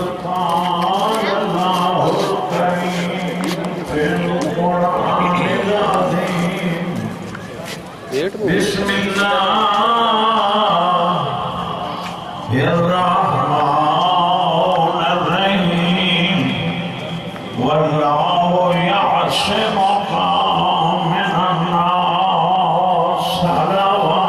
قال الله الكريم في القرآن العظيم بسم الله الرحمن الرحيم والله يعصمك من الناس صلوات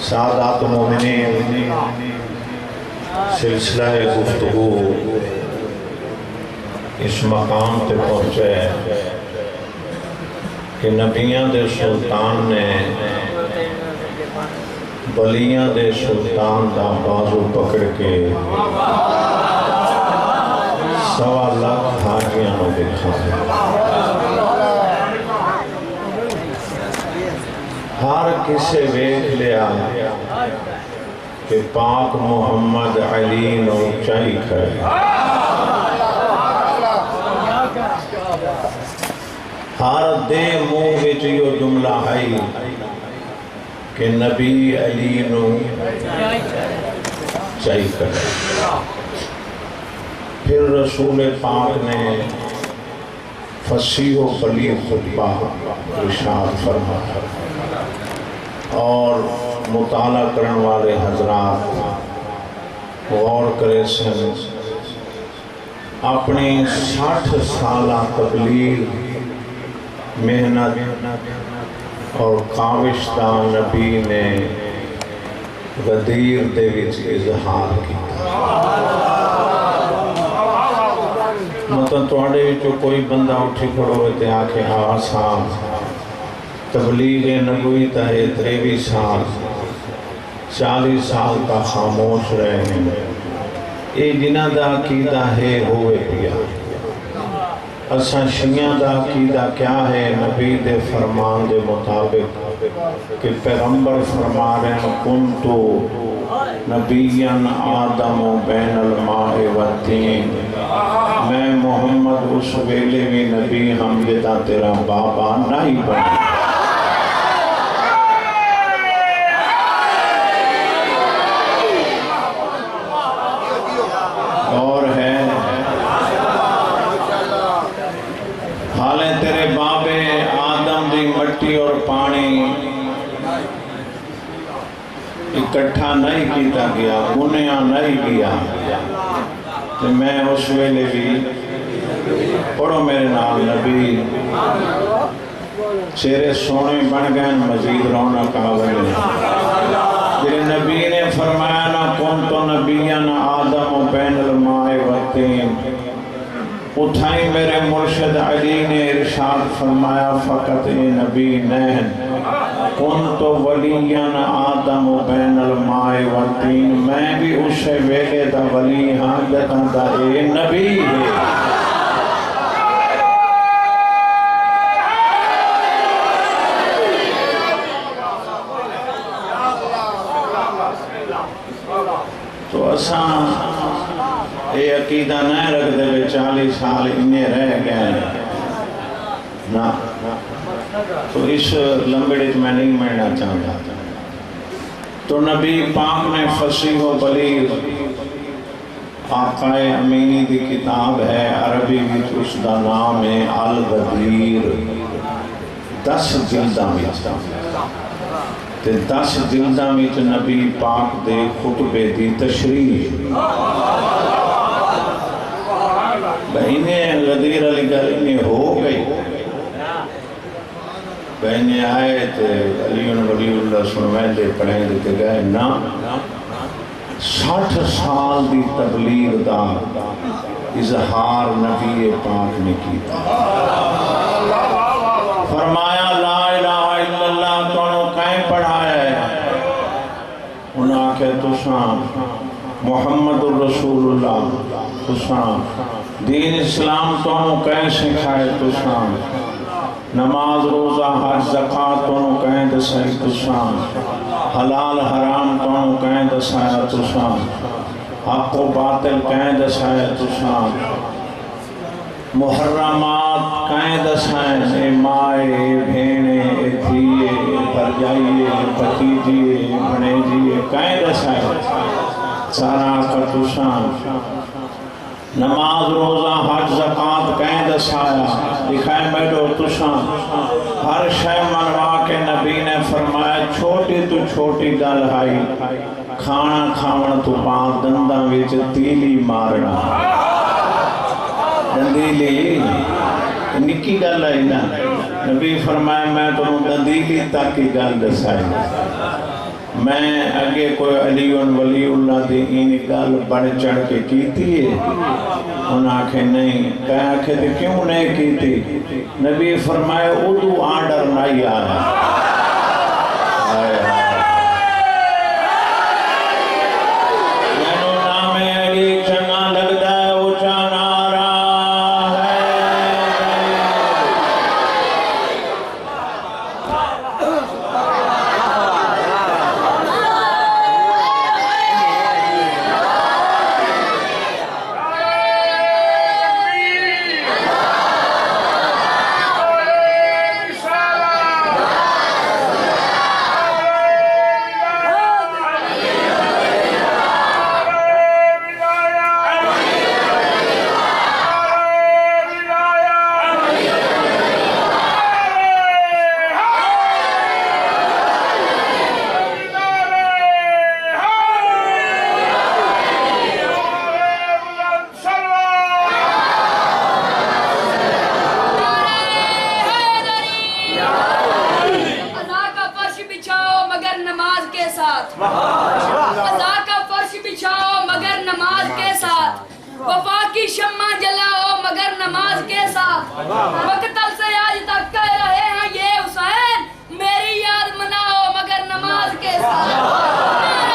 سعادت مومنین سلسلہ گفتگو اس مقام تے پہنچے کہ نبیاں دے سلطان نے ولیاں دے سلطان دا بازو پکڑ کے سوا لاکھ حاجیاں نو دکھا ہر کسے ویکھ لیا کہ پاک محمد علی نو چاہی کھڑے ہر دے منہ وچ یہ جملہ ہے کہ نبی علی نو چاہی کھڑے پھر رسول پاک نے فصیح و بلیغ خطبہ ارشاد فرمایا اور مطالعہ کرنے والے حضرات غور کرے سن اپنی 60 سالہ تبلیغ محنت اور کاوشتہ نبی نے غدیر دے وچ اظہار کیا مطلب تواڈے وچوں کوئی بندہ اٹھی کھڑو تے آکھے آسان تبلیغ نبوی تا ہے 23 سال 40 سال تا خاموش رہے ہیں اے جنہ دا عقیدہ ہے ہوئے پیا اساں شیعہ دا عقیدہ کیا ہے نبی دے فرمان دے مطابق کہ پیغمبر فرما رہے ہیں کنتو نبیاً آدم و بین الماء والتین میں محمد اس ویلے بھی نبی ہم جدا تیرا بابا نہیں بنا اور ہے حالیں تیرے بابے آدم دی مٹی اور پانی اکٹھا نہیں کیتا گیا گنیا نہیں کیا تو میں اس ویلے بھی پڑھو میرے نام نبی چہرے سونے بن گئے مزید رونق آگئے میرے نبی نے فرمایا نہ کون تو نبیان آدم و بین الماء والتین اٹھائی میرے مرشد علی نے ارشاد فرمایا فقط اے نبی نہیں کون تو ولیان آدم و بین الماء والتین میں بھی اسے ویلے دا ولی ہاں جتاں دا اے نبی ہے تو اساں یہ عقیدہ نہیں رکھ دے 40 سال انہیں رہ گئے نا تو اس لمبڑے میں نہیں ملنا چاہتا تو نبی پاک نے فصیح و بلیغ آقا امینی دی کتاب ہے عربی وچ اس دا نام ہے الغدیر 10 جلداں وچ تے 10 جلداں وچ نبی پاک دے خطبے دی تشریح بہنیں غدیر علی گلی ہو گئی بہنیں آئے تھے علی ولی اللہ سنوائیں دے پڑھیں دیتے گئے نا 60 سال دی تبلیغ دا اظہار نبی پاک نے کیتا فرمایا لا تسان محمد الرسول اللہ تسان دین اسلام تو کہیں سکھائے تسان نماز روزہ حج زکات تو کہیں دسائی تسان حلال حرام تو کہیں دسایا تسان حق و باطل کہیں دسایا تسان محرمات کہیں دسائیں اے مائے اے بھینے اے دھیے اے پرجائیے اے پتیجیے اے بھنیجیے کہیں دسائیں سارا کا تسان نماز روزہ حج زکات کہیں دسایا دکھائیں بیٹھو تسان ہر شے منوا کے نبی نے فرمایا چھوٹی تو چھوٹی گل آئی کھانا کھاون تو بعد دنداں وچ تیلی مارنا دندیلی نکی گل آئی نا نبی فرمایا میں تمہیں دندیلی تک کی گل دسائی میں اگے کوئی علی ولی اللہ دی این گل بڑھ چڑھ کے کیتی ہے انہوں آنکھیں نہیں کہا آنکھیں تھی کیوں نہیں کیتی نبی فرمایا اردو آرڈر نہیں آیا جنہوں نام علی چنگا لگتا ہے وہ چانا قضا کا فرش بچھاؤ مگر نماز کے ساتھ وفا کی شمع جلاؤ مگر نماز کے ساتھ مقتل سے آج تک کہہ رہے ہیں یہ حسین میری یاد مناؤ مگر نماز کے ساتھ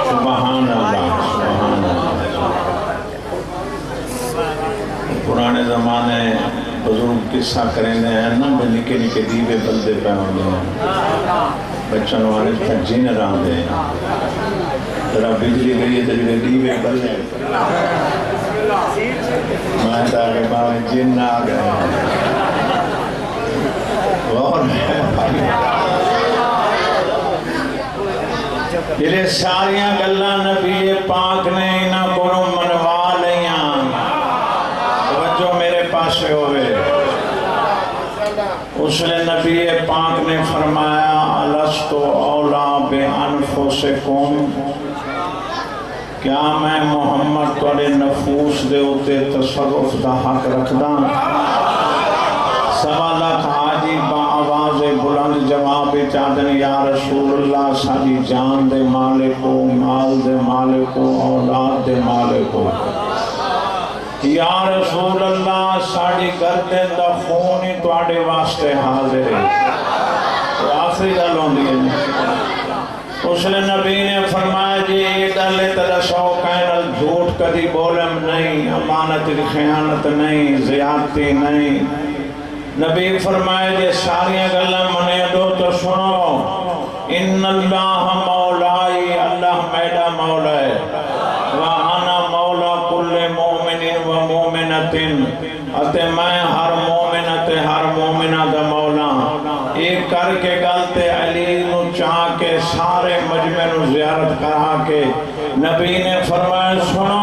سبحان اللہ پرانے زمانے بزرگ قصہ کریں دے ہیں نا نکے نکے دیوے بلدے پہ ہوں دے ہیں بچن والے تک جن رہاں دے ہیں ذرا بجلی گئی ہے تجھے دیوے بلدے میں تاکہ باوے جن آ گئے اور یہ ساریاں گلہ نبی پاک نے انہاں کو منوا لیاں جو میرے پاس ہوئے اس نے نبی پاک نے فرمایا الستو اولا بے انفسکم کیا میں محمد توڑے نفوس دے ہوتے تصرف دا حق رکھدا سوا لاکھ حاجی با آواز بلند جواب چاہدن یا رسول اللہ ساری جان دے مالکو مال دے مالکو اولاد دے مالکو یا رسول اللہ ساڑی گردن دا خون ہی توڑے واسطے حاضر ہے تو آخری گل ہوندی ہے اس نے نبی نے فرمایا جی یہ گل ترسو کہنا جھوٹ کدی بولم نہیں امانت خیانت نہیں زیادتی نہیں نبی فرمایا جی ساریاں گلہ منے دو تو سنو ان اللہ مولائی اللہ میڈا مولا ہے وَأَنَا مولا کل مومن و مومنت اتے میں ہر مومنت ہر مومنہ دا مولا ایک کر کے گلتے علی نو چاہ کے سارے مجمع نو زیارت کرا کے نبی نے فرمایا سنو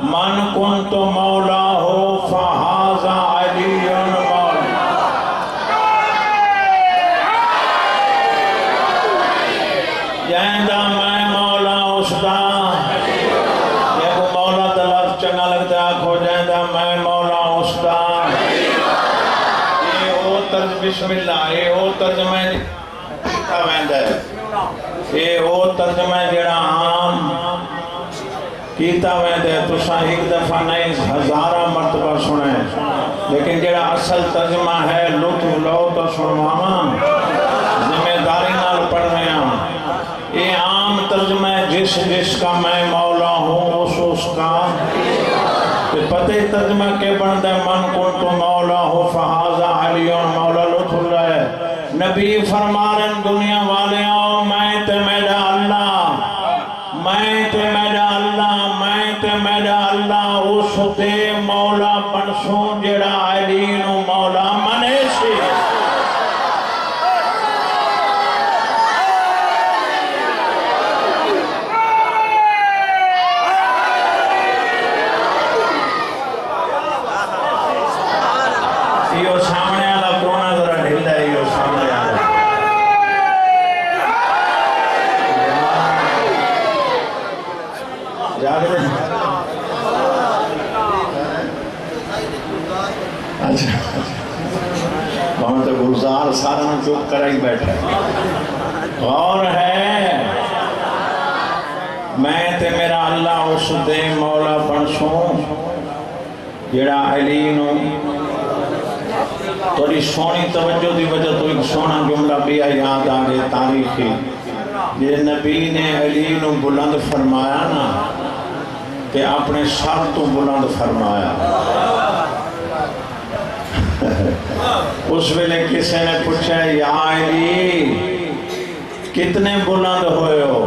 من کنت مولا ہو فہذا علی مولا جہندہ میں مولا اس دا یہ کو مولا دلف چنگا لگتا آکھو جہندہ میں مولا اس دا یہ او طرز بسم اللہ یہ او ترجمہ یہ او ترجمہ جڑا عام کیتا میں دے تسا ایک دفعہ نہیں ہزارہ مرتبہ سنے، لیکن جڑا اصل ترجمہ ہے لطف لو تو سنواواں، ذمہ داری نال پڑھنے ہیں۔ یہ عام ترجمہ ہے جس جس کا میں مولا ہوں اس کا، کہ پتہ ترجمہ کے بندے من کنت مولا ہو فہذا علی مولا لطف اللہ ہے۔ نبی فرما رہے ہیں دنیا والے آؤ میں تے میرا اللہ، میں تے میرا اللہ، میں تے میرا اللہ اس دے مولا بنسوں جڑا علی نو مولا منے سی۔ یہ سامنے والا کونا ذرا ڈھل ہے، یہ سامنے والا جاگ رہے ہیں۔ اچھا وہاں تو گلزار سارا چپ کرا ہی بیٹھا غور ہے، میں تے میرا اللہ اس دے مولا بنسوں جڑا علی نو۔ توڑی سونی توجہ دی وجہ تو ایک سونا جملہ بھی یاد آگے تاریخی، یہ نبی نے علی نو بلند فرمایا نا کہ اپنے سر تو بلند فرمایا۔ اس ویلے کسی نے پوچھا یا علی کتنے بلند ہوئے ہو؟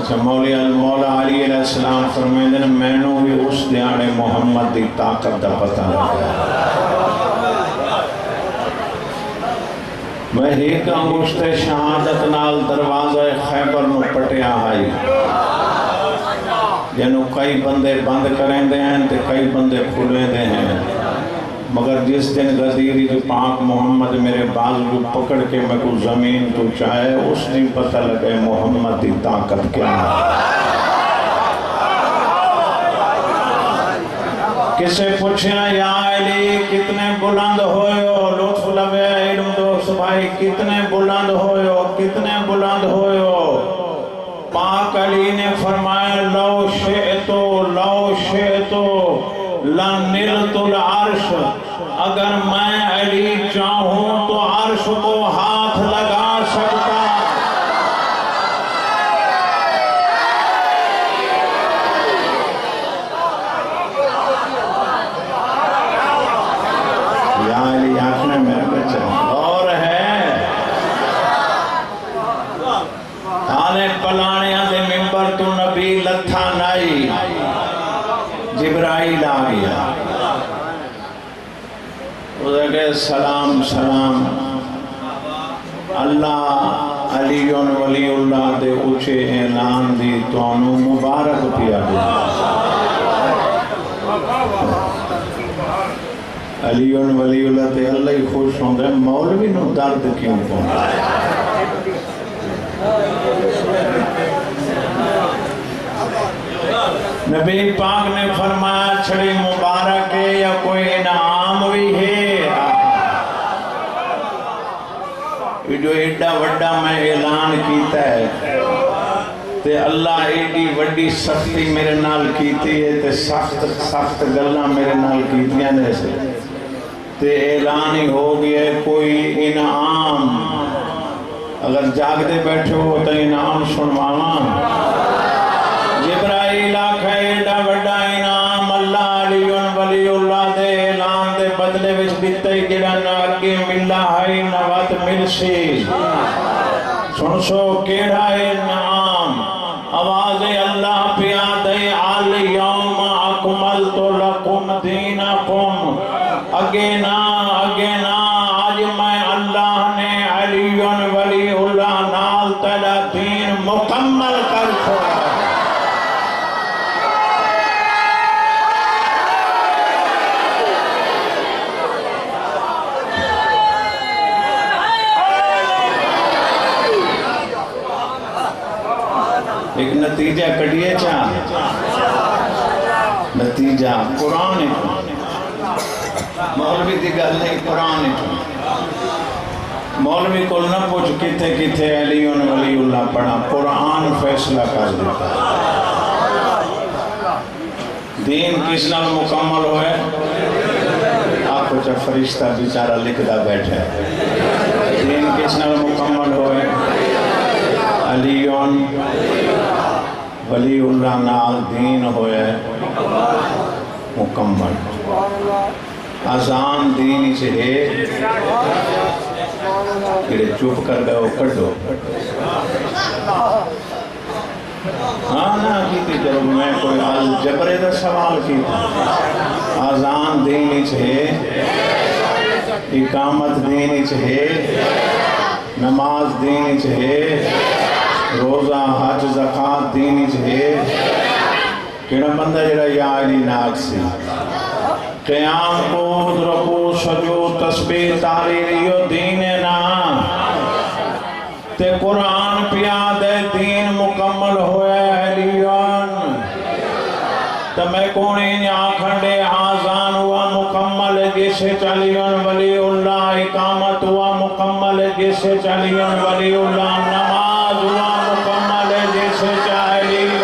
اچھا مولا علی علیہ السلام فرمائیں دن میں نو بھی اس دیانے محمد دی طاقت دا پتہ لگا۔ میں ایک انگشت شہادت نال دروازہ خیبر نو پٹیا آئی، جنہوں کئی بندے بند کریں دے ہیں تے کئی بندے کھلے دے ہیں، مگر جس دن غزیری جو پاک محمد میرے بازو پکڑ کے میں کو زمین تو چاہے، اس دن پتہ لگے محمد دی طاقت کیا ہے۔ کسے پوچھنا یا علی کتنے بلند ہوئے ہو؟ لطف لگے علم دوست بھائی کتنے بلند ہوئے ہو، کتنے بلند ہوئے ہو؟ پاک علی نے فرمایا لو شئتو لنلت العرش، اگر میں علی چاہوں تو عرش کو ہاتھ لگا سکتا۔ یا علی آنکھنے میرے بچہ اور ہے آنے پلانیاں دے ممبر تو نبی لتھا نائی، جبرائیل آ گیا، وہ کہے سلام سلام، اللہ علی ولی اللہ دے اچھے اعلان دی تو انہوں مبارک پیا دے۔ علی ولی اللہ تے اللہ ہی خوش ہوں گے، مولوی نو درد کیوں پہنچا؟ نبی پاک نے فرمایا چھڑی مبارک ہے یا کوئی انعام بھی ہے؟ جو ایڈا وڈا میں اعلان کیتا ہے تے اللہ ایڈی وڈی سختی میرے نال کیتی ہے تے سخت گلہ میرے نال کیتیاں نے سے تے اعلان ہی ہو گیا کوئی انعام، اگر جاگ دے بیٹھے ہو تو انعام سنوانا۔ جبرائیل آکھا ایڈا وڈا انعام اللہ علی ولی اللہ دے اعلان دے بدلے وچ دیتا ہی جڑا نہ اگے ملا ہے نہ وقت مل سی۔ سن سو کیڑا انعام، آواز اللہ پیا دے الیوم اکملت لکم دینکم، اگے نا آج میں اللہ نے علی ولی اللہ نال تیرا دین مکمل کر چھوڑا۔ ایک نتیجہ کڑیے چاہ، نتیجہ قرآن مولوی دی گل نہیں، قرآن مولوی کو نہ پوچھ کتے کتے علی ولی اللہ پڑھا، قرآن فیصلہ کر دیتا ہے۔ دین کس نال مکمل ہوئے؟ آپ کو چا فرشتہ بیچارہ لکھدا بیٹھا ہے. دین کس نال مکمل ہوئے؟ علیون ولی اللہ نال دین ہوئے مکمل. آزان دین سے ہے کہ چپ کر گئے وہ کٹو. ہاں نا کیتی جب میں کوئی الجبرے دا سوال کیتا. آزان دینی چھے، اقامت دینی چھے، نماز دینی چھے، روزہ حج زکاة دینی چھے. کیڑا بندہ جڑا یا علی ناک سی قیام قود رکوع سجود تسبیح تحلیلیو دین نا تے قرآن پیادے دین مکمل ہوئے علیون. تو میں کونی آکھنڈے آزان ہوا مکمل جسے چلیون ولی اللہ. اقامت ہوا مکمل جسے چلیون ولی اللہ. نماز ہوا مکمل جسے چلیون.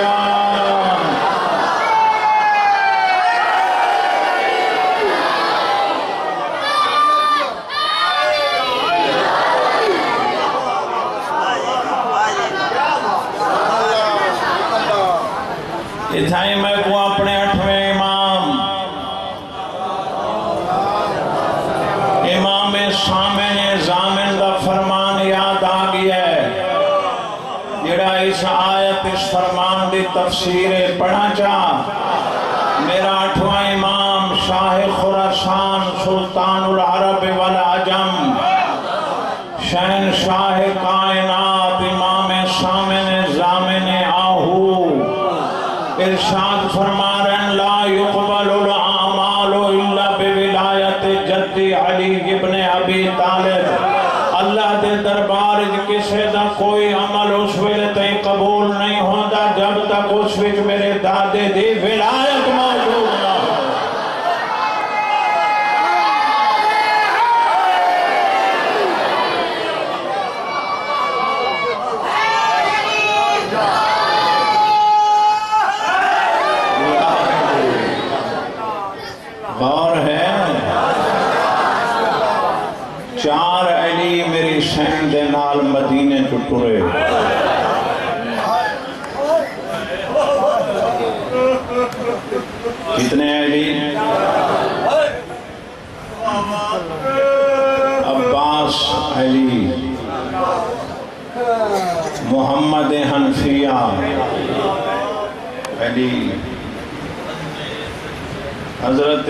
اتھائی میں کو اپنے 8ویں امام سامن زامن دا فرمان یاد آگئی ہے. جڑا اس آیت اس فرمان دی تفسیر پڑھا چاہ. میرا 8واں امام شاہ خراسان سلطان العرب والعجم شہنشاہ کائنات امام سامن زامن آہو ارشاد فرما رہن لا يقبل الاعمال الا بولایت جد علی ابن ابی طالب. اللہ دے دربار کسے دا کوئی عمل اس ویلے تئیں قبول نہیں ہوتا جب تک اس وچ میرے دادے دی ولایت موجود نہ ہو. غور ہے 4 علی میری شہن دے نال مدینے کو ٹرے. کتنے علی؟ عباس علی، محمد حنفیہ علی، حضرت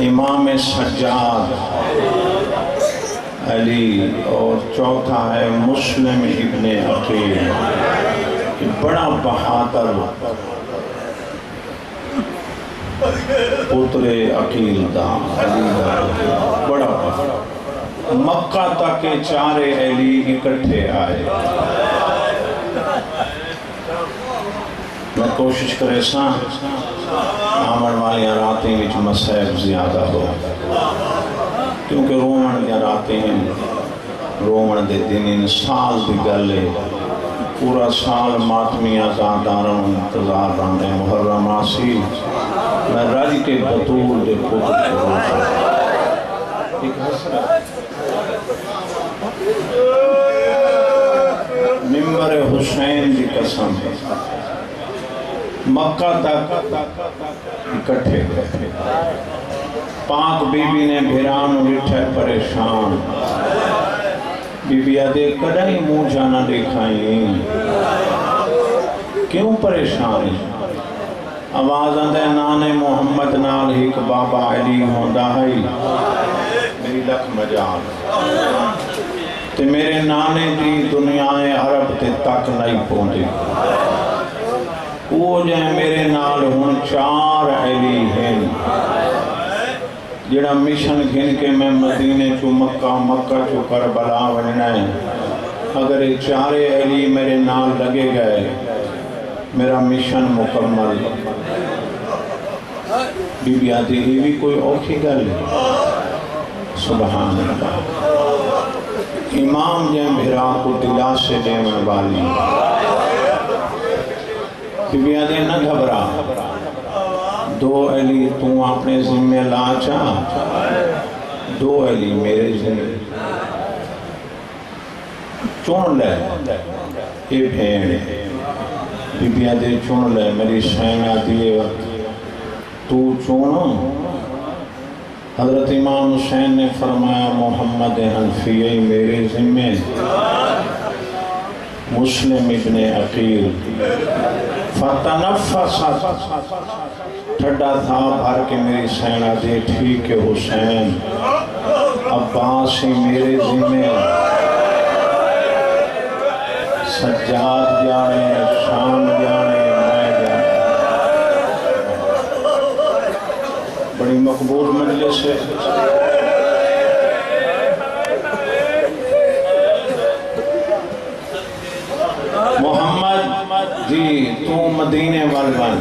امام سجاد علی، اور چوتھا ہے مسلم ابن عقیل. بڑا بہادر پتر عقیل دا علی دا بڑا بہادر. مکہ تک 4 علی اکٹھے آئے. میں کوشش کرے ساں آمن والی راتیں وچ مسائب زیادہ ہو، کیونکہ رومن دیا راتیں رومن دے دن سال دی گلے پورا سال ماتمی آزاداراں انتظار رہنے محرم آسی. میں راجی کے بطول دے پتر کو ایک حسرت ممبر حسین دی قسم ہے. مکہ تک اکٹھے گئے. پاک بی بی نے بھیران اٹھے پریشان. بی بی آدھے کدھائی منہ جانا دکھائیں، کیوں پریشان؟ آواز آدھے نانے محمد نال ایک بابا علی ہوندہ ہے میری لکھ مجال. تے میرے نانے دی دنیا عرب تے تک نہیں پہنچے. وہ جائیں میرے نال ہون 4 علی ہیں. جڑا مشن گھن کے میں مدینے چو مکہ، مکہ چو کربلا وننا ہے. اگر یہ 4 علی میرے نال لگے گئے میرا مشن مکمل. بی بی آدھی یہ بھی کوئی اوکھی گل ہے. سبحان اللہ. امام جائیں بھیرا کو دلا سے دینے والی. بیبیاں دے نہ گھبرا، 2 علی تو اپنے ذمہ لا چاہ، 2 علی میرے ذمہ چون لے، یہ بھین بیبیاں دے چون لے، میری سینہ دیئے تو چون۔ حضرت امام حسین نے فرمایا محمد حنفی میرے ذمہ، مسلم ابن عقیل فتنفست، ٹھڈا تھا بھر کے میری سینہ دے ٹھیک ہے حسین، عباس ہی میرے ذمہ، سجاد جانے شام جانے میں جانے۔ بڑی مقبول مجلس ہے۔ محمد جی تو مدینے والبن،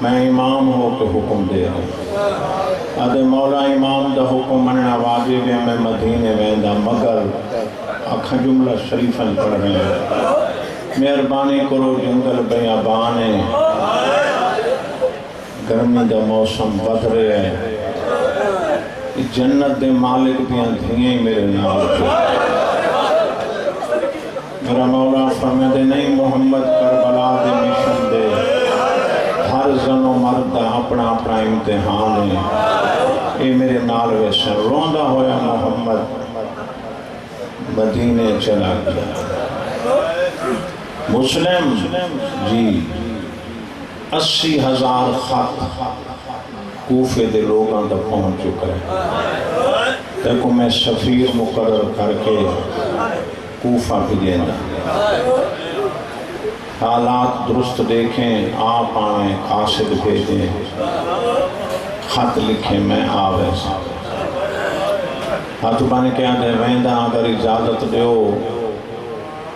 میں امام ہو کے حکم دے رہا ہوں، آدھے مولا امام دا حکم مننا واجب ہے، میں مدینے ویندہ، مگر اکھا جملہ شریفاً پڑھ رہے ہیں، مہربانی کرو جنگل بیابان ہے، گرمی دا موسم بد رہے ہے، جنت دے مالک دیاں دھیئیں میرے نال کے، میرا مولا فرمے دے نہیں محمد کربلا دے مشن دے، ہر زن و مرد اپنا اپنا امتحان ہے، اے میرے نال ویسے روندہ ہویا محمد مدینے چلا گیا۔ مسلم جی 80,000 خط کوفے دے لوگاں دا پہنچ چکا ہے، دیکھو میں سفیر مقرر کر کے کوفہ بھیجیں گا، حالات درست دیکھیں، آپ آئیں، قاصد بھیجیں، خط لکھیں، میں آوے سا ہاتھ بانے کیا دے ویندہ اگر اجازت دیو،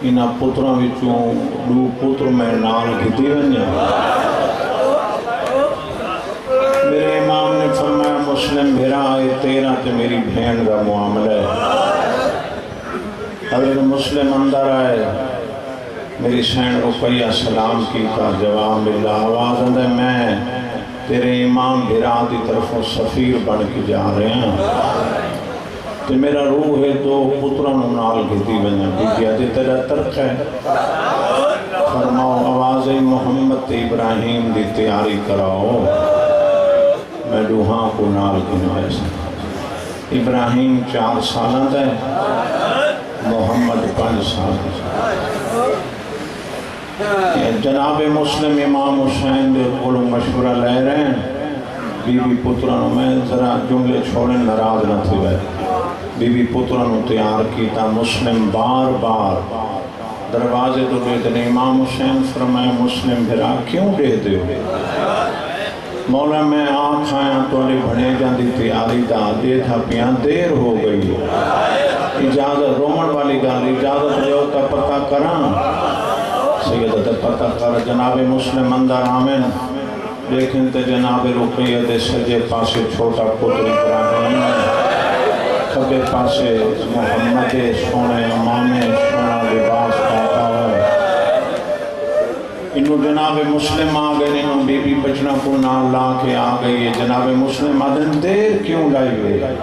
انہا پتروں وچوں 2 پتر میں نال گھتی ونجا۔ میرے امام نے فرمایا مسلم بھیرا آئے تیرا تے میری بھین کا معاملہ ہے۔ حضرت مسلم اندر آئے، میری سین رقیہ سلام کی کا جواب ملا، آواز اندر میں تیرے امام بھیرا دی طرفوں سفیر بن کے جا رہے ہیں، تو میرا روح ہے 2 پتروں نال گھتی بنا بیٹیا دے تیرا ترک ہے، فرماؤ آواز محمد ابراہیم دی تیاری کراؤ، میں دوہاں کو نال گھنوائے سا۔ ابراہیم 4 سالہ دے، محمد 5 سالہ دے۔ جناب مسلم امام حسین دے کولو مشورہ لے رہے ہیں، بی بی پتروں میں ذرا جملے چھوڑیں ناراض نہ تھے گئے، بی بی پتروں تیار کیتا، مسلم بار بار دروازے تو دیتے امام حسین فرمائے مسلم بھرا کیوں دے دے ہو؟ مولا میں آنکھ آیا تو علی بھنے جاندی تیاری دا دے تھا پیاں دیر ہو گئی، اجازت رومن والی گال اجازت دیو تا پتہ کران، سیدت پتہ کر جناب مسلم اندر آمین، لیکن تے جناب رقیہ دے سجے پاسے چھوٹا پتر ابراہیم، کھبے پاسے محمد سونے امامے سونا لباس پاتا ہے، انہوں جناب مسلم آگئے، انہوں بی بی بچنا کو نال لا کے آگئی ہے، جناب مسلم آدھن دیر کیوں لائی ہوئے؟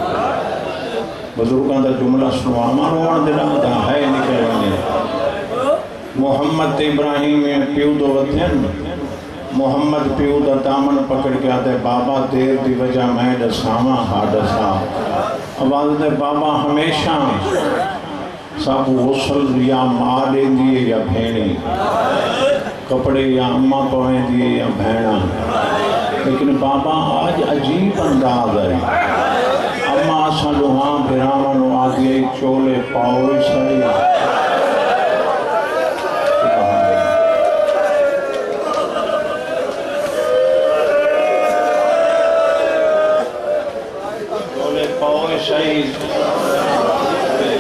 بزرگاں دا جملہ سنو آمان دلہ دا ہے نکلے ہوئے، محمد ابراہیم پیو دو وطن، محمد پیو دا دامن پکڑ کے آتے بابا دیر دی وجہ میں ڈساما ہاڈسا، آواز دے بابا ہمیشہ سب غسل یا ماں دے دیئے یا بھینی، کپڑے یا اماں پویں دیئے یا بھینا، لیکن بابا آج عجیب انداز ہے، اماں آسا لوہاں بھرامن و آدھیے چولے پاؤئی سائی،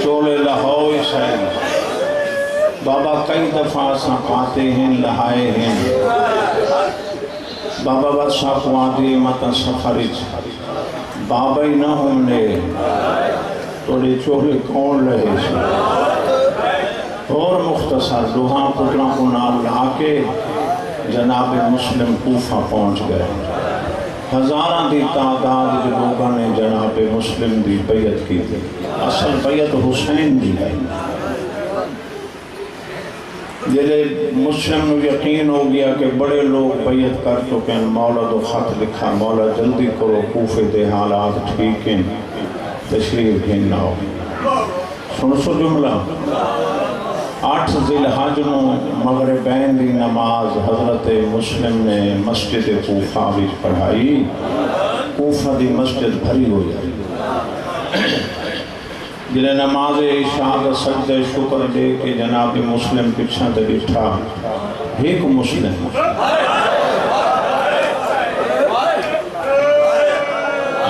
چولے لہوئے شہید بابا کئی دفعہ سکھاتے ہیں لہائے ہیں بابا بس ساکواتی متا سفرچ بابا ہی نہ ہم نے توڑے چولے کون لہے سے اور مختصر دوہاں پتروں کو نال لا کے جناب مسلم کوفہ پہنچ گئے. ہزاراں دی تعداد کے لوگوں نے جناب مسلم دی بیعت کی تھی. اصل بیعت حسین دی ہے. جلے مسلم نو یقین ہو گیا کہ بڑے لوگ بیعت کر چکے ہیں، مولا تو خط لکھا، مولا جلدی کرو، کوفے دے حالات ٹھیک ہیں، تشریف گھننا ہو. سنو جملہ. 8 ذی الحج نو مغربین دی نماز حضرت مسلم نے مسجد کوفہ وچ پڑھائی. کوفہ دی مسجد بھری ہو جائی. جنہیں نماز عشاء دا سجدہ شکر دے کے جناب مسلم پچھا تے بٹھا. ایک مسلم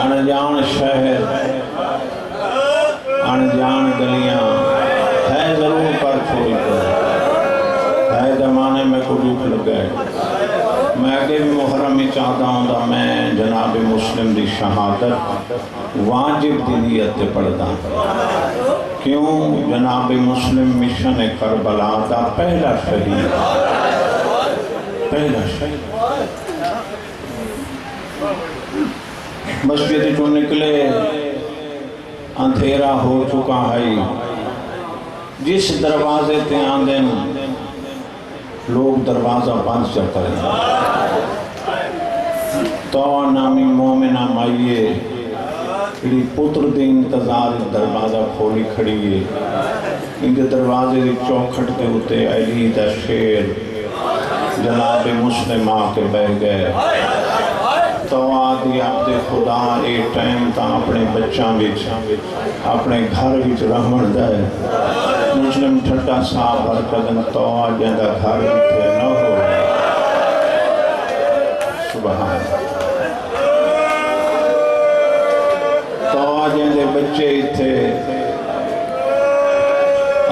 انجان شہر انجان گلیاں ہے ضرور پر چھوڑی ہے زمانے میں کو دکھ لگ گئے. میں آگے بھی محرم ہی چاہتا ہوں دا میں جناب مسلم دی شہادت واجب دی نیت تے پڑھتا. کیوں؟ جناب مسلم مشن کربلا دا پہلا شہید. مسجد جو نکلے اندھیرا ہو چکا ہے. جس دروازے تے آندے لوگ دروازہ بند چکا رہے. تو نامی مومنہ مائیے کڑی پتر دے انتظار دروازہ کھولی کھڑی ہے. ان کے دروازے دی چوکھٹ کے ہوتے علی دا شیر جناب مسلم آ کے بہ گئے. تو آدھی عبد خدا اے ٹائم تا اپنے بچاں وچ اپنے گھر وچ رہن دے. مسلم ٹھٹا صاحب ہر قدم تو جیندہ گھر وچ نہ ہو. سبحان تو جیندے بچے تھے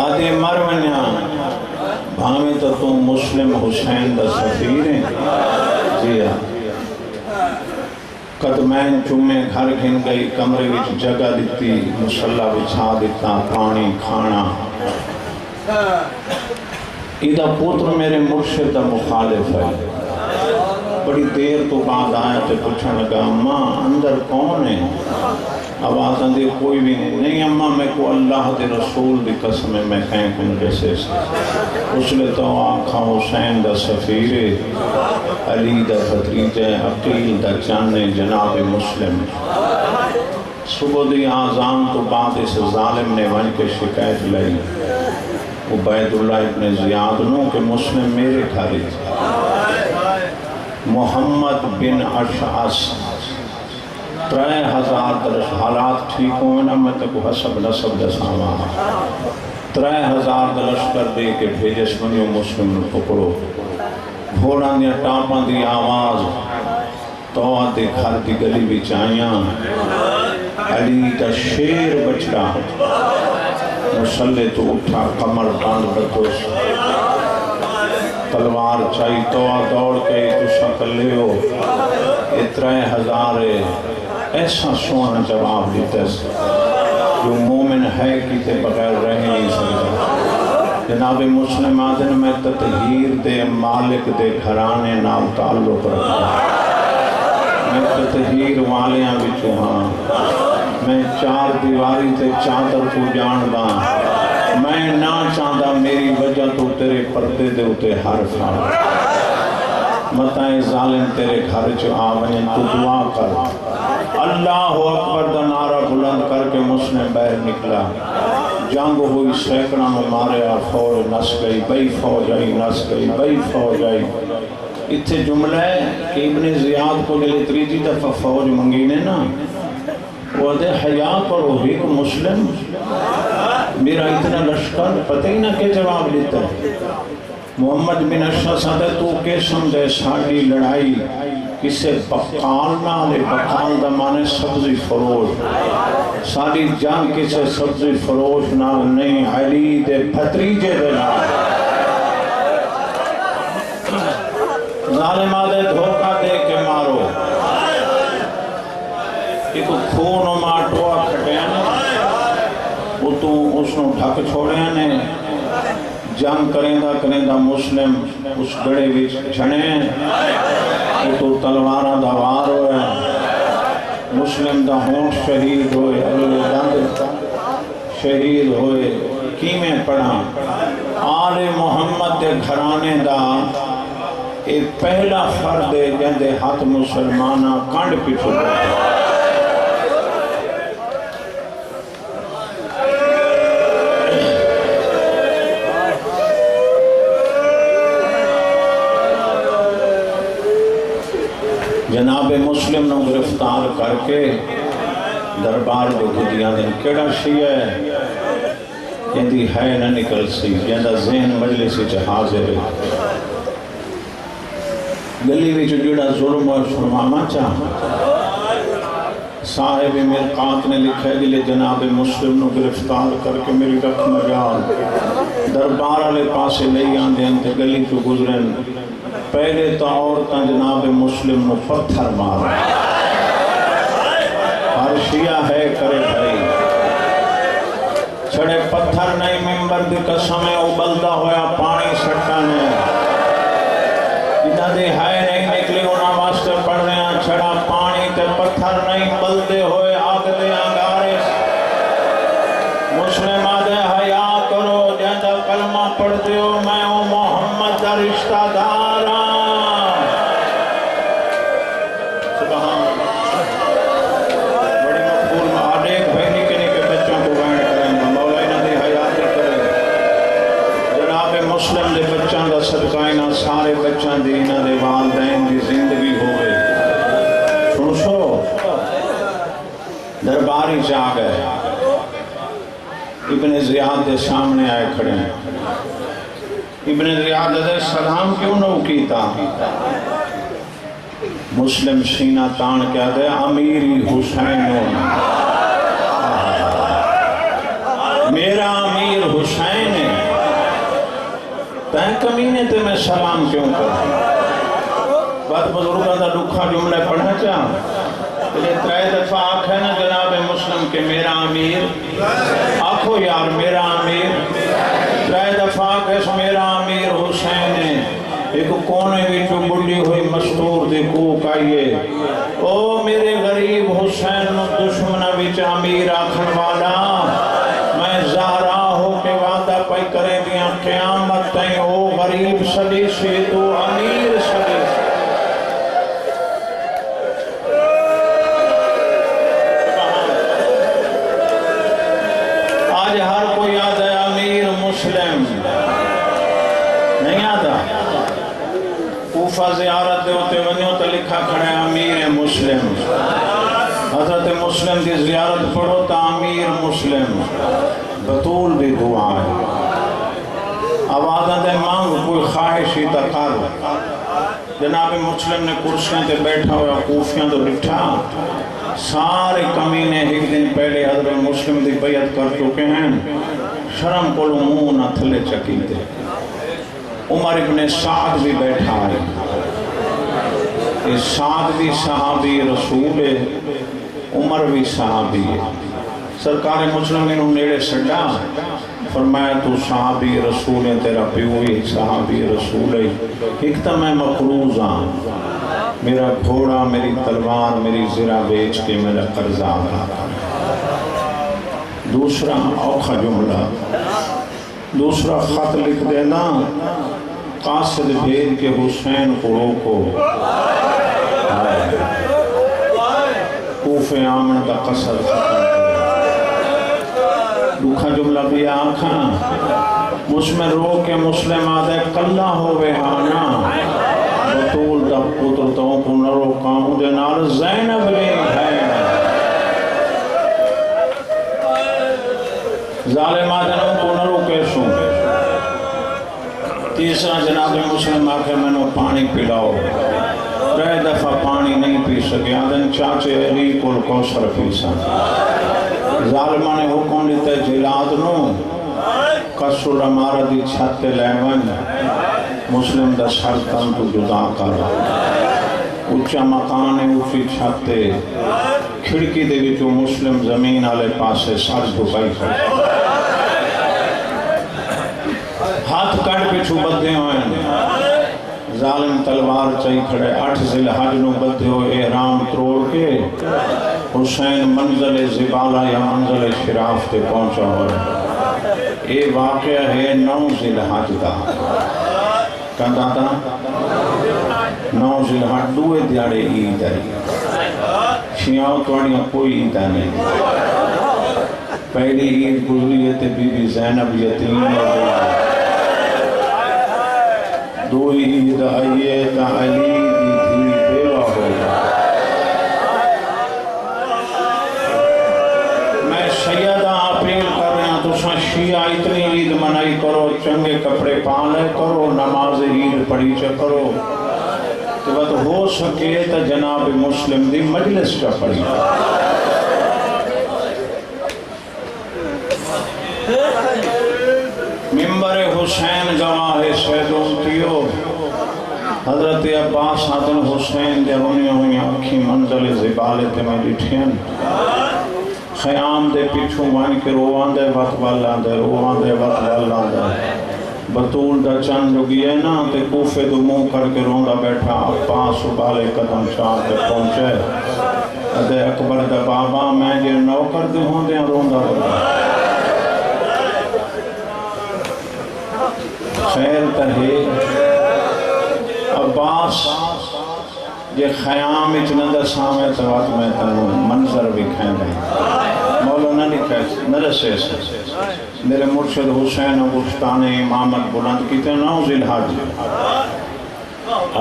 آدھے مر ونیا بھاویں تو مسلم حسین دا سفیر ہیں. جی ہاں. قدمین چومے گھر گھن گئی، کمرے وچ جگہ دیتی، مسلح بچھا دیتا، پانی کھانا. ایدہ پوتر میرے مرشد دا مخالف ہے. بڑی دیر تو بعد آیا تے پوچھا لگا اماں اندر کون ہے؟ آواز اندر کوئی بھی نہیں. اماں میں کو اللہ دے رسول دی قسم ہے میں کہیں کن جیسے سے. اس لئے تو آنکھاں حسین دا سفیر علی دا بھتیجہ عقیل دا چانے جناب مسلم. صبح دی آزان تو بعد اس ظالم نے ون کے شکایت لائی عبید اللہ ابن زیاد نو کہ مسلم میرے گھر محمد بن اشعث 3000 درش حالات ٹھیک ہوئے نا میں تک حسب نصب دساما 3000 درش کر دے کے بھیجے سنیو مسلم نے پکڑو. گھوڑا دیا ٹاپاں دی آواز تو آتے گھر دی گلی بھی چاہیاں. علی دا شیر بچڑا مسلح تو اٹھا کمر باندھ بتوس تلوار چاہی تو دوڑ کے تو شکل لے ہو. 3000 ایسا سونا جواب دیتا ہے جو مومن ہے کیتے بغیر رہ نہیں سکتا. جناب مسلم آدن میں تطہیر دے مالک دے گھرانے نام تعلق رکھتا. میں تطہیر والیاں بچوں ہاں. میں 4 دیواری تے چادر کو جان دا. میں نہ چاہتا میری وجہ تو تیرے پردے دے ہوتے حرف آ. متائیں ظالم تیرے گھر چو آویں تو دعا کر. اللہ اکبر دا نعرہ بلند کر کے مسلم باہر نکلا. جنگ ہوئی سینکڑوں میں ماریا فوج نس گئی بئی فوج آئی نس گئی بئی فوج آئی. اتھے جملہ ہے کہ ابن زیاد کو لے 3 دفعہ فوج منگینے نا وہ دے حیاء کرو ایک مسلم میرا اتنا لشکر پتہ ہی نہ کہ جواب لیتا ہے. محمد بن اشعث ہے تو کہ سمجھے ساڑی لڑائی کسے بقال نہ لے. بقال دا مانے سبزی فروش. ساری جان کسے سبزی فروش نہ نہیں علی دے بھتیجے دے نال. ظالم آدھے دھوکہ دے کے مارو. ایک خون و ماٹوا کھٹیا نے وہ تو اس نے ڈھک چھوڑیا نے جنگ کریں مسلم اس گڑے وچ چھنے تو تلواراں دا وار ہوئے مسلم دا ہونٹ شہید ہوئے اگلے دند شہید ہوئے کیویں پڑھا آل محمد دے گھرانے دا ایک پہلا فرد ہے جندے ہاتھ مسلمانہ کنڈ پچھو جناب مسلم نو گرفتار کر کے دربار دے گھدیاں دن کیڑا شیعہ ہے جندی ہے نہ نکل سی جندہ ذہن مجلس سے حاضر ہے گلی وچ جڑا ظلم اور فرماما چاہا صاحب مرقات نے لکھا ہے جلے جناب مسلم نو گرفتار کر کے میری رکھ مجال دربار والے پاسے لئی آندے انتے گلی تو گزرن پہلے تو عورتاں جناب مسلم نو پتھر مار ہر شیعہ ہے کرے بھائی چھڑے پتھر نہیں ممبر دی قسم ہے ابلدا ہویا پانی سٹا نے جنہ دی ہے نہیں نکلی ہونا واسطے پڑھ رہے ہیں چھڑا پانی تے پتھر نہیں بلدے ہوئے آگ دے انگارے مسلم آدھے حیا کرو جندہ کلمہ پڑھ دیو میں ہوں محمد دا رشتہ دارا سبحان بڑی مقبول میں آڈیک بھائی نکے نکے بچوں کو گائن کریں گا مولا انہ دی حیات کریں جناب مسلم دے بچوں دا صدقائنہ سارے بچوں دی انہ دے والدین دی زندگی ہو گئی سنسو درباری جا گئے ابن زیاد دے سامنے آئے کھڑے ہیں ابن زیاد دے سلام کیوں نہ کیتا مسلم سینہ تان کیا دے امیری حسین میرا امیر حسین ہے تین کمینے تے میں سلام کیوں کروں بات بزرگاں دا دکھا جملے پڑھا چاہاں یہ ترائے دفعہ آنکھ ہے نا جناب مسلم کہ میرا امیر آنکھو یار میرا امیر ترائے دفعہ آنکھ ہے میرا امیر حسین ہے ایک کونے بھی جو بڑی ہوئی مستور دے کوک آئیے او میرے غریب حسین نو دشمنہ بچ امیر آکھن والا میں زہرا ہو کے وعدہ پائی کریں دیاں قیامت تائیں او غریب صلی سے تو امیر صلی سے آج ہر کوئی یاد ہے امیر مسلم نہیں آتا کوفہ زیارت دے ہوتے ونیوں تو لکھا کھڑے امیر مسلم حضرت مسلم دی زیارت پڑھو تا امیر مسلم بطول بھی دعا ہے آوازہ دے مانگ کوئی خواہشی تکار جناب مسلم نے کرسیاں تے بیٹھا ہوا کوفیاں تو بٹھا سارے کمینے ایک دن پہلے حضرت مسلم دی بیعت کر چکے ہیں شرم کو منہ نہ تھلے چکی تھے عمر ابن سعد بھی بیٹھا ہے یہ سعد بھی صحابی رسول ہے عمر بھی صحابی ہے سرکار مسلم انہوں نیڑے سڑا فرمایا تو صحابی رسول ہے تیرا پیوئی صحابی رسول ہے ایک تو میں مقروض ہوں میرا گھوڑا میری تلوار میری زرہ بیچ کے میرا قرضہ آگا دوسرا اوکھا جملہ دوسرا خط لکھ دینا قاصد بھید کے حسین کو روکو کوفے آمن کا قصر ختم دکھا جملہ بھی آنکھا مجھ میں رو کے مسلم آدھے کلہ ہوئے ہانا بطول دا پتر تو کو نہ روکا مجھے نال زینب نہیں ہے ظالم آدھنوں کو نہ روکے سوں تیسرا جناب مسلم آکے میں نے پانی پلاؤ رہ دفعہ پانی نہیں پی سکے آدھن چاچے علی کل کوثر پیسا ظالمہ نے حکم دیتا جلاد نو قصر ہمارا دی چھتے لیون مسلم دا سر تن تو جدا کر اچھا مکان ہے اچھی چھتے کھڑکی دے گی جو مسلم زمین آلے پاسے سر دکائی کر ہاتھ کٹ پچھو بدھے ہوئے ظالم تلوار چاہی کھڑے 8 ذی الحج نو بدھے ہوئے احرام تروڑ کے حسین منزل زبالہ یا منزل شراف تے پہنچا ہوئے یہ واقعہ ہے 9 ذی الحج دا کہتا تھا 9 ذی الحج دوئے دیاڑے عید ہے شیعوں توڑیاں کوئی عید نہیں پہلی عید گزری ہے بی بی زینب یتیم ہو گئی دو عید آئیے تا علی دی دھی بیوہ ہو گئی میں سیدہ اپیل کر رہا تو شیعہ اتنی عید منائی کرو چنگے کپڑے پانے کرو نماز عید پڑھی چا کرو تو بات ہو سکے تا جناب مسلم دی مجلس کا پڑھی ممبر حسین گواہ سید امتیو حضرت عباس حسن حسین جب انہیں ہوئی آنکھی منزل زبالے تے میں ڈٹھین خیام دے پیچھوں وائن کے روان دے وقت والا دے روان دے وقت والا دے بطول دا چند جو گئے نا تے کوفے دو منہ کر کے روندہ بیٹھا عباس بالے قدم چاہ کے پہنچے دے اکبر دا بابا میں یہ نوکر دے ہوں دے روندہ روندہ خیر تہے عباس یہ خیام اچنندہ سامنے توات میں تنو منظر بھی کھیں گئے مولانا نہیں کہتے نرسے سے میرے مرشد حسین بستان امامت بلند کی تے 9 ذی الحج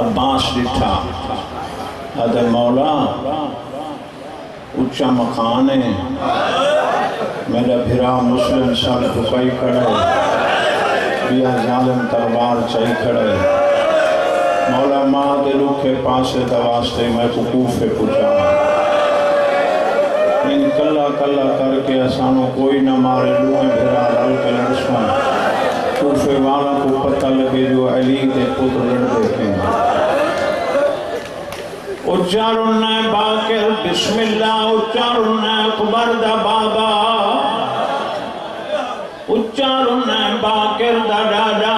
عباس ڈٹھا ادھے مولا اچھا مکان ہے میرا بھرا مسلم سال جھکائی کھڑے بیا ظالم تلوار چاہی کھڑے مولا ماں دلو کے پاسے دواستے میں کوفے پوچھا ان کلا کلا کر کے اسانوں کوئی نہ مارے لوہیں بھرا لال کے لڑسوں کوفے والا کو پتہ لگے جو علی کے پتر لڑ دیکھیں اچارن باکر بسم اللہ اچارن اکبر دا بابا اچارن باکر دا ڈاڈا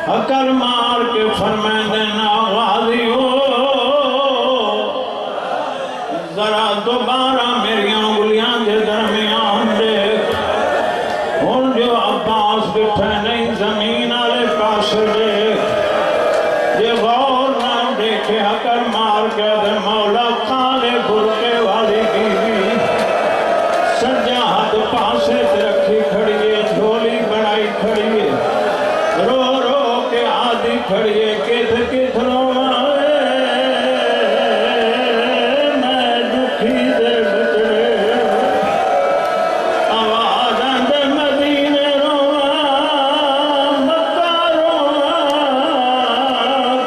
حکر مار کے فرمائیں دینا غازی ہو ذرا دوبارہ میری انگلیاں دے درمیان دیکھ ہن جو عباس بٹھے نہیں زمین آلے پاس دیکھ یہ غور نہ دیکھے حکر مار کے دے مولا کالے برکے والی بیوی سجا ہاتھ پاسے رکھی کھڑیے جھولی بڑائی کھڑیے رو رو کے آدھی کھڑیے کت کت روائے میں دکھی دے بچڑے آواز اندر مدینے روائے مکہ روائے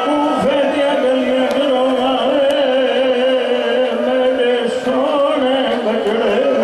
کوفے دیا گلیاں روائے میرے سونے بچڑے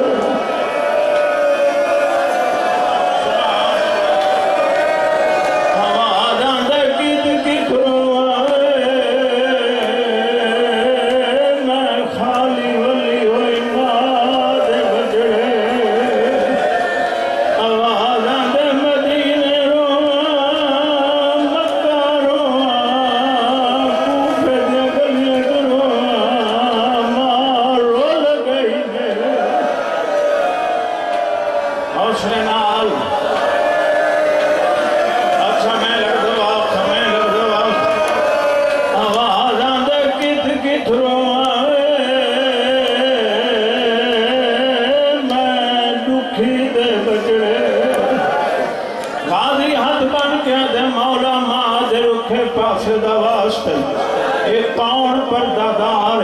ایک پاؤن پر دادار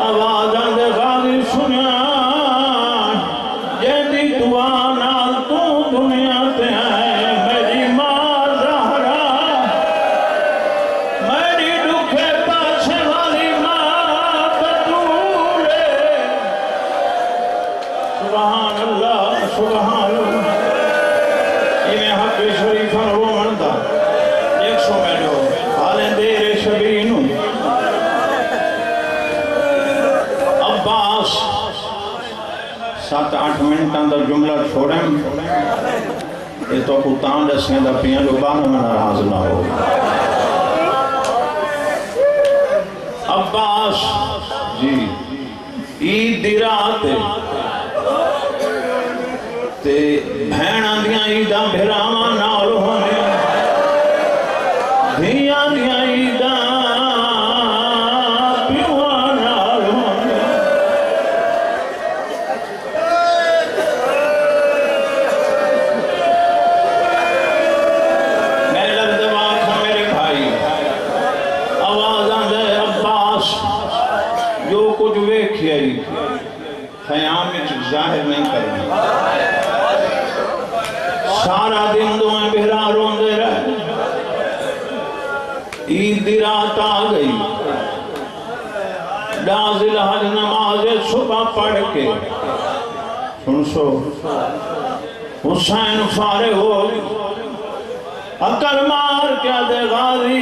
آواز آندے غازی سنیا جیدی دعا نال تو دنیا تے آئے میری ماں زہرا میری دکھے پاچھے والی ماں بطولے سبحان اللہ سبحان اللہ انہیں حق شریفہ وہ مندہ 100 میں جو حالیں دیر شبینوں عباس 7-8 منٹ اندر جملہ چھوڑیں یہ تو کتان دسیں دا پیاں جو باہر میں ناراض نہ ہو عباس جی عید دی رات تے بھیناں دیاں عیداں بھراواں نال ہونے دھیاں دیاں عیداں پیواں نال ہونے میں لگ دوا تھا میرے بھائی آواز آندے عباس جو کچھ ویکھیائی خیام میں ظاہر نہیں کرنا سارا دن دوئیں بہرا روندے رہے عید دی رات آ گئی ڈاز الحج نماز صبح پڑھ کے سن سو حسین فارغ ہو عقل مار کیا دے غازی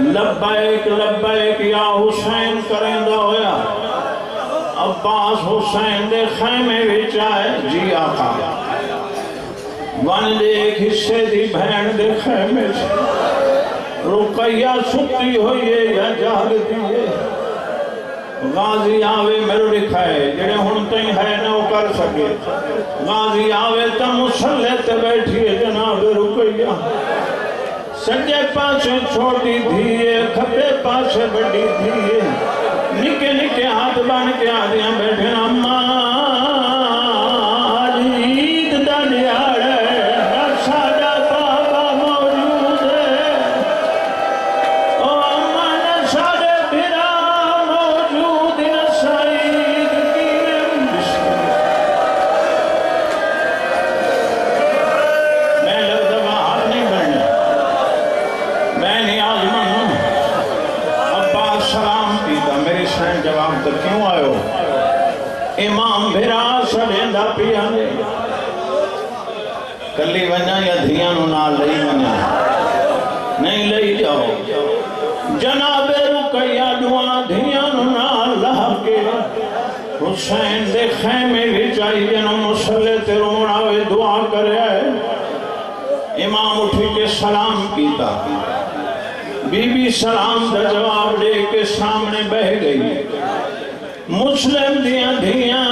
لبیک یا حسین کریں دا ہویا عباس حسین دے خیمے وچ آئے جی آقا ون دے ایک حصے دی بہن دے خیمے سے رقیہ ستی ہوئی ہے یا جاگتی ہے غازی آوے میرے لکھائے جڑے ہنٹیں ہے نہ کر سکے غازی آوے تا مسلح تے بیٹھی ہے جناب رقیہ سجے پاسے چھوٹی دھیے کھبے پاسے بڑی دھیے نکے نکے ہاتھ بان کے آدیاں بیٹھے اماں عید دا دیاڑے نہ ساڈا بابا موجود ہے او اماں نہ ساڈے بھرا موجود نہ سعید کی میں لگتا ہاتھ نہیں بڑھنا میں نیاز مند ہوں عباس سلام پیتا میری سین جواب تک کیوں آئے ہو امام بھرا سڑیندہ پیانے کلی ونیا یا دھیانو نہ لئی ونیا نہیں لئی جاؤ جناب رقیہ دعا دھیانو نہ لہا کے حسین دے خیمے بھی چاہیے جنو مسلح تے رونا وے دعا کرے آئے امام اٹھی کے سلام کیتا بی بی سلام دا جواب دے کے سامنے بہ گئی مسلم دیاں دھیاں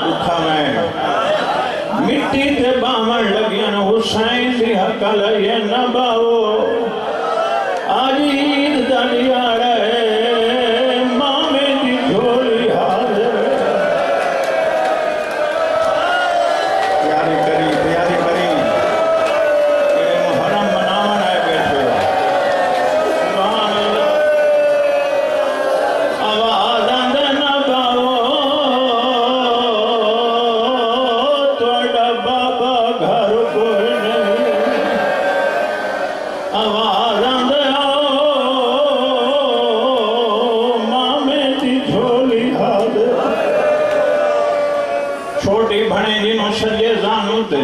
اٹھا میں مٹی تے بامر لگیاں حسین دی حق لئے نباو آج عید دا دیاڑے مامے دی جھولی حاضر پیاری کریم پیاری کریم یہ محرم مناون آئے بیٹھے سبحان اللہ آواز آندے نباو توڑا بابا گھر کوئی نہیں آواز آندے مامے دی جھولی حاضر چھوٹی بھنے جنہوں سجے زانو تے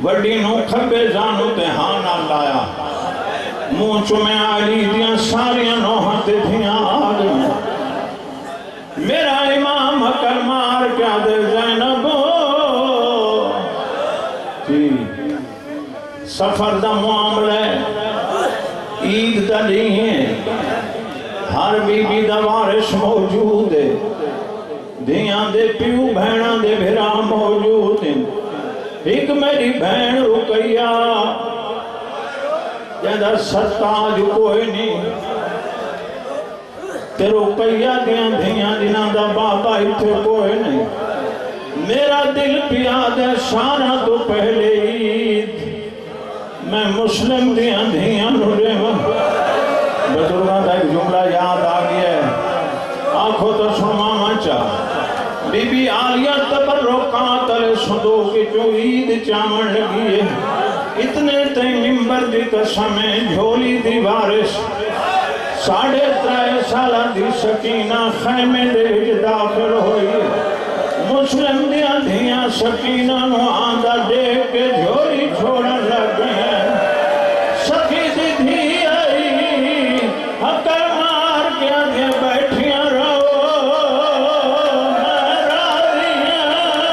وڈی نو کھبے زانو تے ہاں نہ لایا منہ چمیں علی دیاں ساریاں نوہاں تے دھیاں آ گئیں میرا امام حکر مار کیا دے زینبو جی سفر دا معاملہ عید دا نہیں ہے ہر بی بی دا وارث موجود ہے دھیاں دے پیو بہناں دے بھرا موجود ہیں ایک میری بہن رقیہ جیدہ ستاج کوئی نہیں تے رقیہ دیاں دھیاں جنہاں دا بابا اتھے کوئی نہیں میرا دل پیاد ہے سارا تو پہلے عید میں مسلم دیاں دھیاں نورے بزرگاں دا ایک جملہ یاد آ گیا ہے آنکھوں تو سنما مچا بی بی آلیہ تبرکات علیہ صدوق جو عید چامن لگی ہے اتنے تین ممبر دی قسمیں جھولی دی وارث 3.5 سالہ دی سکینہ خیمے دے وچ داخل ہوئی مسلم دیاں دھیاں سکینہ نو آندہ دیکھ کے جھولی چھوڑن لگ گئے سکی دی دھی آئی حکر مار کیا دیا بیٹھیاں رہو میں راضیاں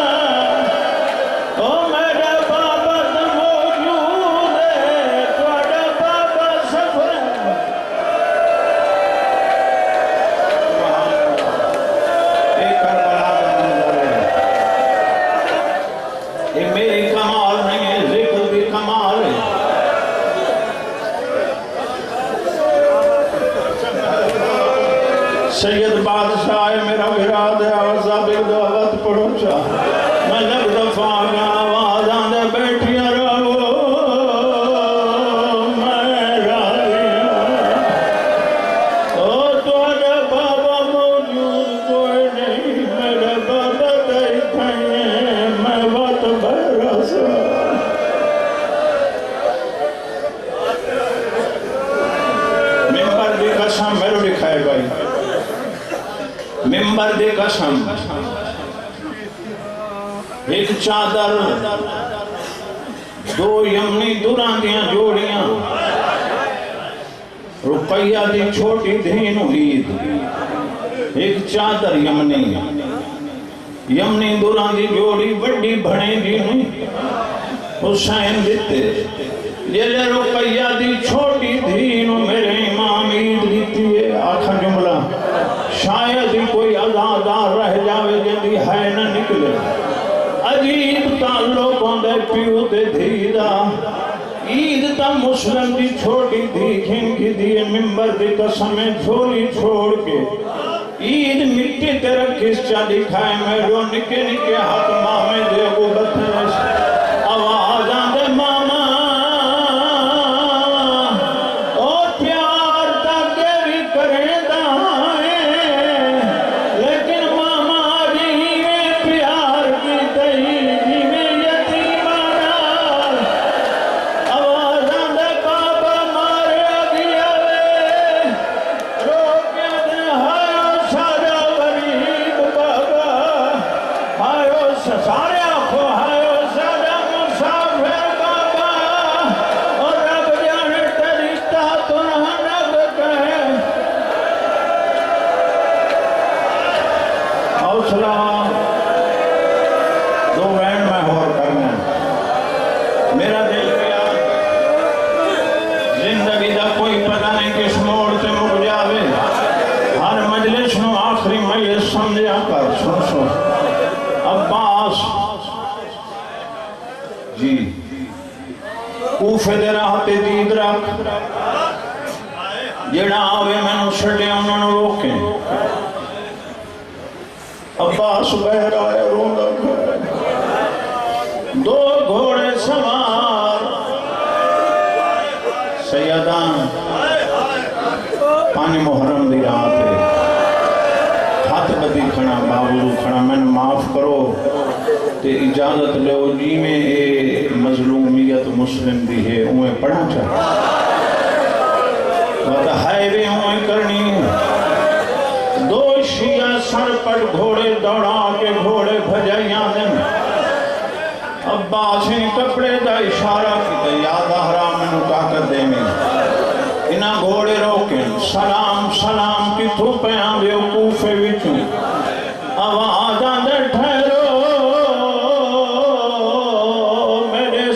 میرا براد آوازہ بگداوت پڑھو چاہ میں لگ دفعہ کا آواز آنے بیٹھیا رہو میں راضی او توڑے بابا موجود کوئی نہیں میرے بابا دائی کھائیں میں بات برسا ممبر دی قسم میرے لکھائے بھائی ممبر دی قسم ایک چادر دو یمنی دوران دیاں جوڑیاں روپیہ دی چھوٹی دھین عید ایک چادر یمنی دوران دی جوڑی بڑی بھڑیں دین حسین دیتے جلے روپیہ دی چھوٹی دھین میرے امام عید دیتی ہے آخر جملہ شاید ہی کوئی عزادار رہ جاوے جندی ہے نہ نکلے عجیب تعلقوں دے پیو دے دھیدہ عید تا مسلم دی چھوٹی دھی کھن کی دیئے ممبر دی قسمیں جھولی چھوڑ کے عید مٹی تے رکھس چا دکھائے میں رو نکے نکے حق مامے دے کو بتنس آوازاں دے ماما کوفے دے راہتے دید رکھ جیڑا آوے میں نو چھڑے انہوں نے روکیں عباس بہر آئے روندہ دو گھوڑے سوار سیدان پانی محرم دی راہتے ہاتھ بدی کھڑا باوضو کھڑا میں نے معاف کرو تے اجازت لے جی میں اے مظلومیت مسلم دی ہے انہیں پڑھا چاہا وقت ہائے بھی انہیں کرنی دو شیعہ سر پر گھوڑے دوڑا کے گھوڑے بھجائیاں دن عباس ان کپڑے دا اشارہ کی تے یاد آہرام میں طاقت دے میں انہاں گھوڑے روکیں سلام سلام کی تھوپیاں دے کوفے وچوں آوازاں دے ٹھہرو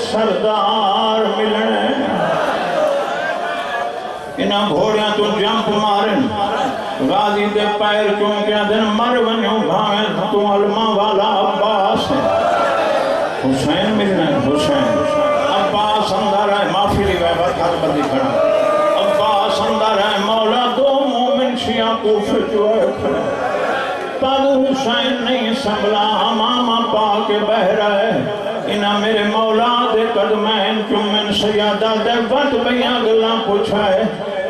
سردار ملنے انہاں گھوڑیاں تو جمپ مارن غازی دے پیر چونکہ دن مر ونیوں بھائیں تو علماء والا عباس ہے حسین ملنے حسین عباس اندر ہے معافی لی گئے برکات بندی کھڑا عباس اندر ہے مولا دو مومن شیعہ کوفے جو ہے کھڑا پاگ حسین نہیں سنبھلا امامہ پاک بہ رہے انہاں میرے مولا دے قدمین چمن سیادہ دے وقت بیاں گلاں پوچھائے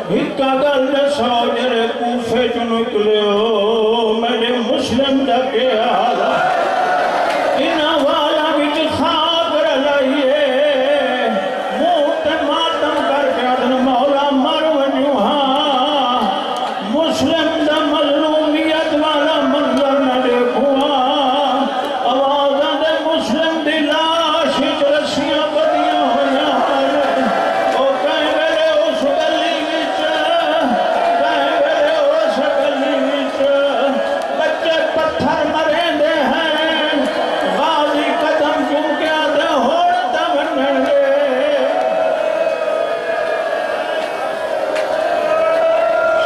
ہکا گل دے سوجر کوفے چو نکلے ہو میرے مسلم دا کے آلہ انہاں والا بچ خاک رلائیے موت ماتم کر کے ادن مولا مر ونیو ہاں مسلم دا مظلومیت والا منظر نہ دیکھو آوازاں دے مسلم دی لاش وچ رسیاں بدیاں ہویاں او کہیں میرے اس گلی وچ کہیں میرے اس گلی وچ بچے پتھر مرے دے ہیں غازی قدم چوم کے آدھے ہوڑتا ونن گے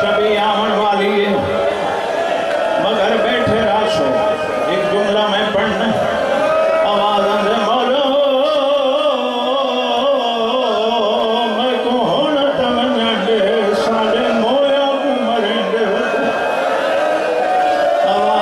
شبی آمن والی ہے مگر بیٹھے راشو ایک جملہ میں پڑھنا آواز اندھے مولو میں کو ہونا تمنا دے سالے مویا کو مریں دے آواز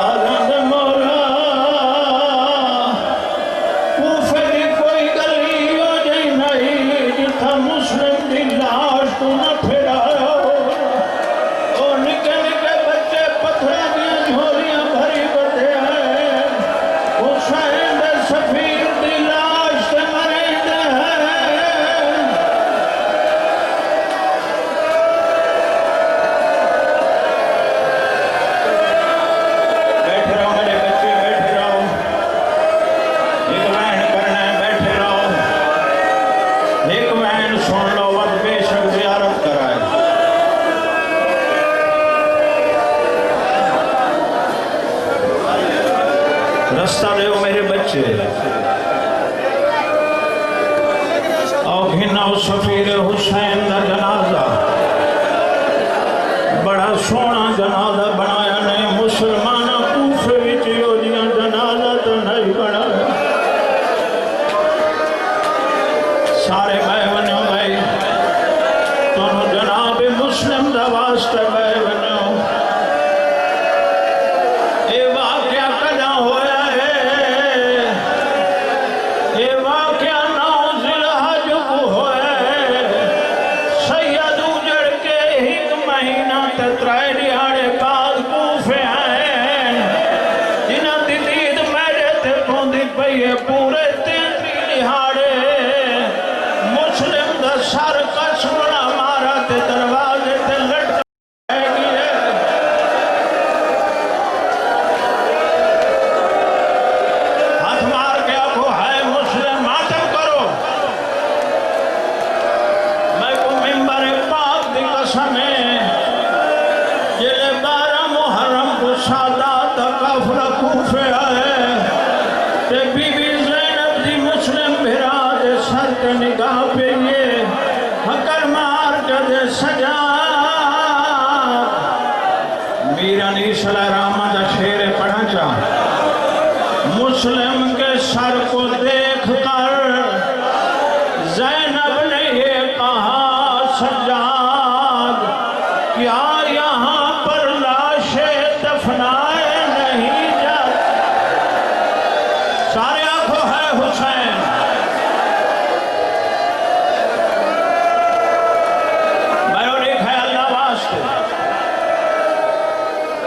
رستہ دے میرے بچے اور گھنا سفیر حسین دا جنازہ بڑا سونا جنازہ بنایا نے مسلمان کوفے وچ یودیاں جنازہ تو نہیں بنایا سارے بے بنو بھائی تو جناب مسلم دا واسطہ بے بنو اے واقعہ کجا ہویا ہے اے واقعہ نوزل حج کو ہویا ہے سید اجڑ کے ایک مہینہ تترائے دیہاڑے بعد کوفے ہیں جنہ دی دید میرے تے پوندی پئیے پورے 33 دیہاڑے مسلم دا سر کسوڑا مارا تے دروازے تے لٹکا گئے ہاتھ مار کے آکھو ہے مسلم ماتم کرو میں کو ممبر پاک دی قسم ہے جلے 12 محرم کو سادات کافر کوفے آئے تے بی بی زینب دی مسلم بھرا دے سر تے نگاہ پہ یہ حکر مار کے دے سجا میرا نیس علیہ رحمہ دا شیر پڑھا چاہ مسلم کے سر کو دیکھ کر زینب نے یہ کہا سجاد کیا یہاں پر لاشیں دفنائے نہیں جاتے سارے آنکھوں ہے حسین میں نے کہا اللہ واسطے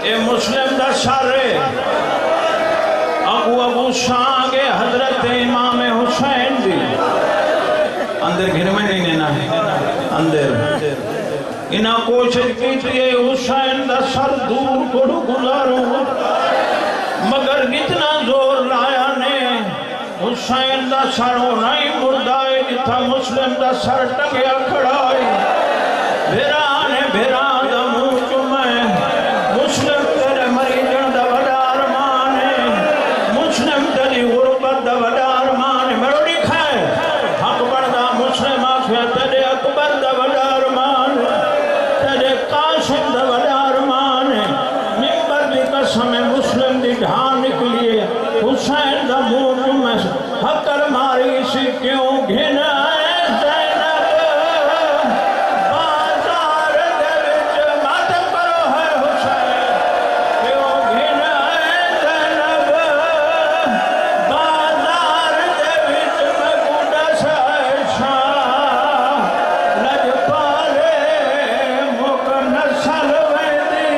اے مسلم دا سارے ابو سانگے حضرت امام حسین دی اندر گھر میں نہیں لینا ہے اندر انہاں کوشش کی تھی حسین دا سر دور کو گزاروں مگر اتنا زور لایا نے حسین دا سر ہونا ہی مردائے جتھا مسلم دا سر ٹکیا کھڑائی بھیرانے بھیران دا منہ چمائے مسلم تیرے مریجن دا بڑا ارمان ہے مسلم تیری غربت دا بڑا ارمان ہے میرو لکھا ہے حق بڑا مسلم آخیا تیرے اکبر دا بڑا ارمان ہے تیرے قاسم دا بڑا ارمان ہے ممبر دی قسم مسلم دی ڈھان نکلیے حسین دا منہ چمائے حقر ماری سی کیوں گھنا ہے زینب بازار دے وچ ماتم کرو ہے حسین کیوں گھنا ہے زینب بازار دے وچ میں گوڑا سائشاں لج پالے مک نسل ویندی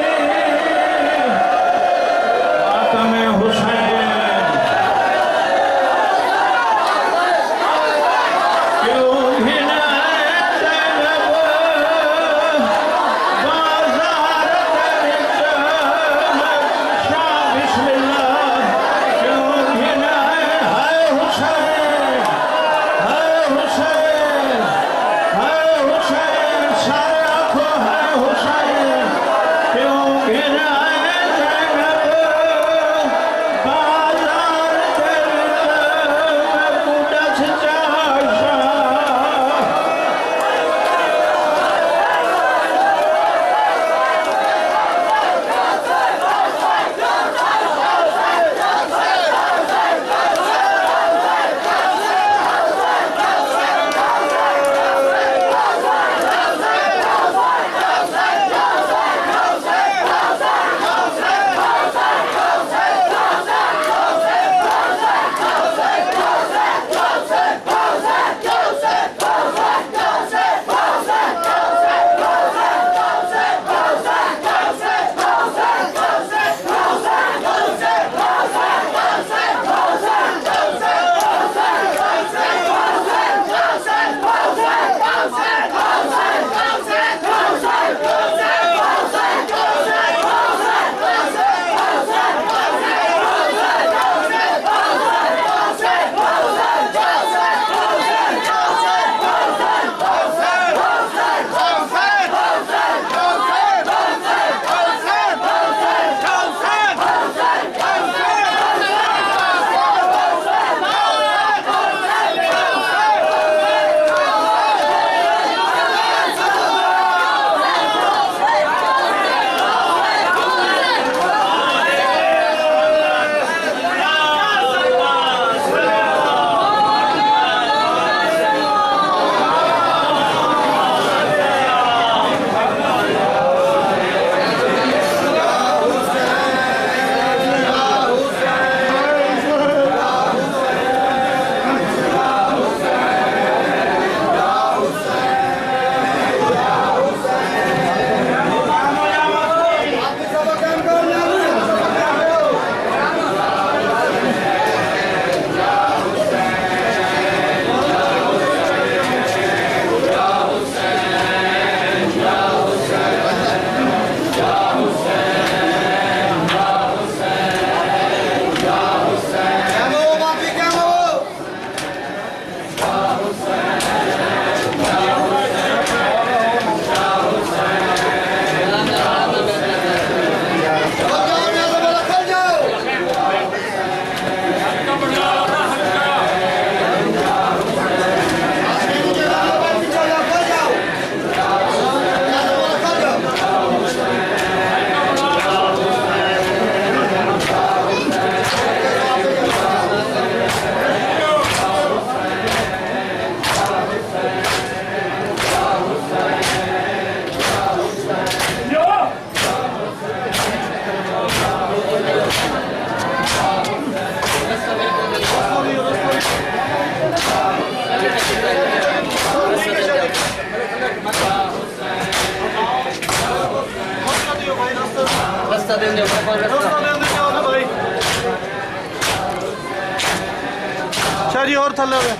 شاہ جی اور تھلے ہوئے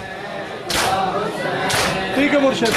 ٹھیک ہے مرشد